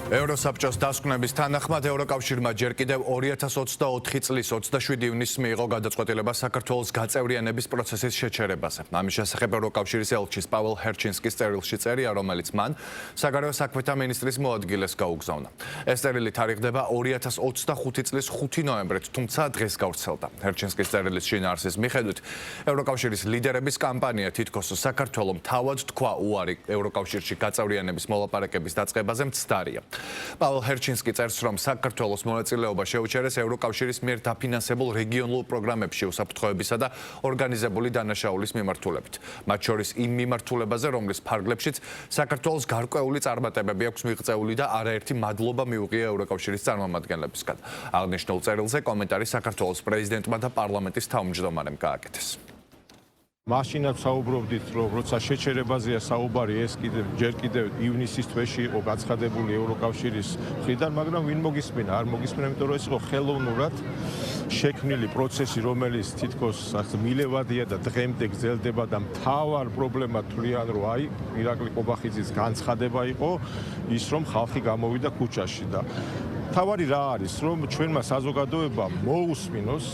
ევროსაბჭოს დასკვნების თანახმად ევროკავშირმა ჯერ კიდევ 2024 წლის 27 ივნისს მიიღო გადაწყვეტილება საქართველოს გაწევრიანების პროცესის შეჩერებაზე. ამის შესახებ ევროკავშირის ელჩის პაველს ჰერჩინსკის წერილში წერია, რომელიც მან საგარეო საქმეთა მინისტრის მოადგილეს გაუგზავნა. ეს წერილი თარიღდება 2025 წლის 5 ნოემბრით, თუმცა დღეს გავრცელდა. ჰერჩინსკის წერილის შინაარსის მიხედვით, ევროკავშირის ლიდერების კამპანია თითქოს საქართველოს თავად თქვა უარი ევროკავშირში გაწევრიანების მოლაპარაკების დაწყებაზე მცდარია. პაველს ჰერჩინსკი წერს, რომ საქართველოს მონაწილეობა შეუჩერეს ევროკავშირის მიერ დაფინანსებულ რეგიონულ პროგრამებში უსაფრთხოებისა და ორგანიზებული დანაშაულის მიმართულებით. მათ შორის იმ მიმართულებაზე, რომლის ფარგლებშიც საქართველოს გარკვეული წარმატებები აქვს მიღწეული და არაერთი მადლობა მიუღია ევროკავშირის წარმომადგენლებისგან. აღნიშნულ წერილზე კომენტარი საქართველოს პრეზიდენტმა და პარლამენტის თავმჯდომარემ გააკეთეს. მაშინაც საუბრობდით, რომ როცა შეჩერებაზეა საუბარი, ეს ჯერ კიდევ ივნისის თვეში იყო გაცხადებული ევროკავშირის მხრიდან, მაგრამ ვინ მოგისმენა, არ მოგისმენა, იმიტომ რომ ეს იყო ხელოვნურად შექმნილი პროცესი, რომელიც თითქოს მილევადია და დღემდე გრძელდება და მთავარ პრობლემა თვლიან, რომ აი ირაკლი ყობახიძის განცხადება იყო ის, რომ ხალხი გამოვიდა ქუჩაში და თავარი რა არის, რომ ჩვენმა საზოგადოებამ მოусმინოს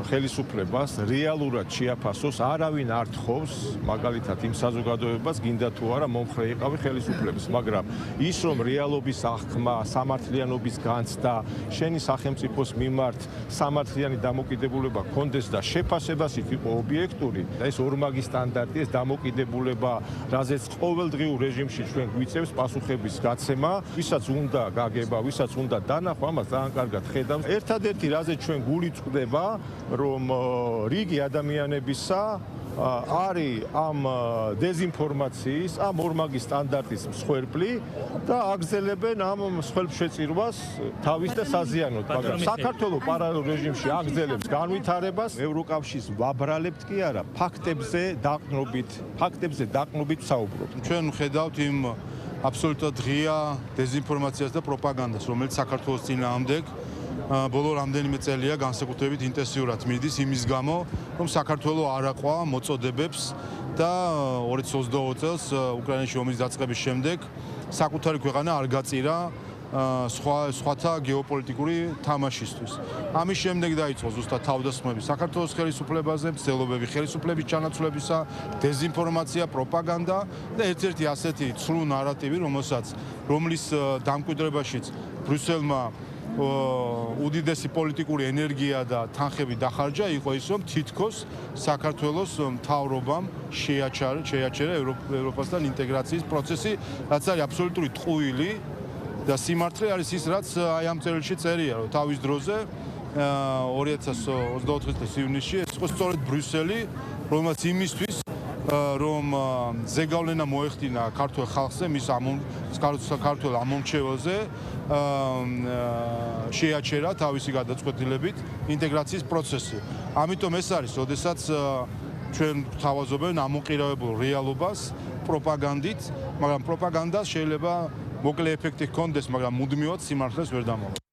ხელისუფლებას, რეალურად შეაფასოს, არავინ არ თხოვს, მაგალითად იმ საზოგადოებას, გინდა თუ არა მომხრე იყავი ხელისუფლების, მაგრამ ის, რომ რეალობის აღქმა, სამართლიანობის განცდა, შენი სახელმწიფოს მიმართ სამართლიანი დამოკიდებულება კონდეს და შეფასებას იყო ობიექტური და ეს ორმაგი სტანდარტი, ეს დამოკიდებულება, რაზეც ყოველდღიურ რეჟიმში ჩვენ გვიწევს პასუხების გაცემა, ვისაც უნდა გაგება, ვისაც უნდა დანახვა, ამას ძალიან კარგად ხედავს. ერთადერთი რაზეც ჩვენ გული წვდება, რომ რიგი ადამიანებისა არის ამ დეზინფორმაციის, ამ ორმაგი სტანდარტის მსხვერპლი და აგრძელებენ ამ მსხვერპლშეწირვას თავის და საზიანოდ, მაგრამ საქართველოს პარალელურ რეჟიმში აგრძელებს განვითარებას. ევროკავშირს ვაბრალებთ კი არა, ფაქტებზე დაყრდნობით საუბრობთ. ჩვენ ვხედავთ იმ აბსოლუტურად ღია დეზინფორმაციას და პროპაგანდას, რომელიც საქართველოს წინააღმდეგ ბოლო რამდენიმე წელია განსაკუთრებით ინტენსიურად მიდის იმის გამო, რომ საქართველოს არ აყვა მოწოდებებს და 2022 წელს უკრაინაში ომის დაწყების შემდეგ საკუთარი ქვეყანა არ გაწირა სხვათა გეოპოლიტიკური თამაშისთვის. ამის შემდეგ დაიწყო ზუსტად თავდასხმები საქართველოს ხელისუფლებაზე, მცდელობები ხელისუფლების ჩანაცვლებისა, დეზინფორმაცია, პროპაგანდა და ერთ-ერთი ასეთი ცრუ ნარატივი, რომლის დამკვიდრებაშიც ბრიუსელმა უდიდესი პოლიტიკური ენერგია და თანხები დახარჯა, იყო ის, რომ თითქოს საქართველოს მთავრობამ შეაჩერა ევროპასთან ინტეგრაციის პროცესი, რაც არის აბსოლუტური ტყუილი და სიმართლე არის ის, რაც აი ამ წერილში წერია, რომ თავის დროზე 2024 წლის ივნისში ეს იყო სწორედ ბრიუსელი, რომელსაც იმისთვის რომ ზეგავლენა მოეხდინა ქართულ ხალხზე, მის ქართულ ამომრჩეველზე შეაჩერა თავისი გადაწყვეტილებით ინტეგრაციის პროცესი. ამიტომ ეს არის, როდესაც ჩვენ თავაზობენ ამოყირავებულ რეალობას პროპაგანდით, მაგრამ პროპაგანდას შეიძლება მოკლე ეფექტი ჰქონდეს, მაგრამ მუდმივად სიმართლეს ვერ დამოვა.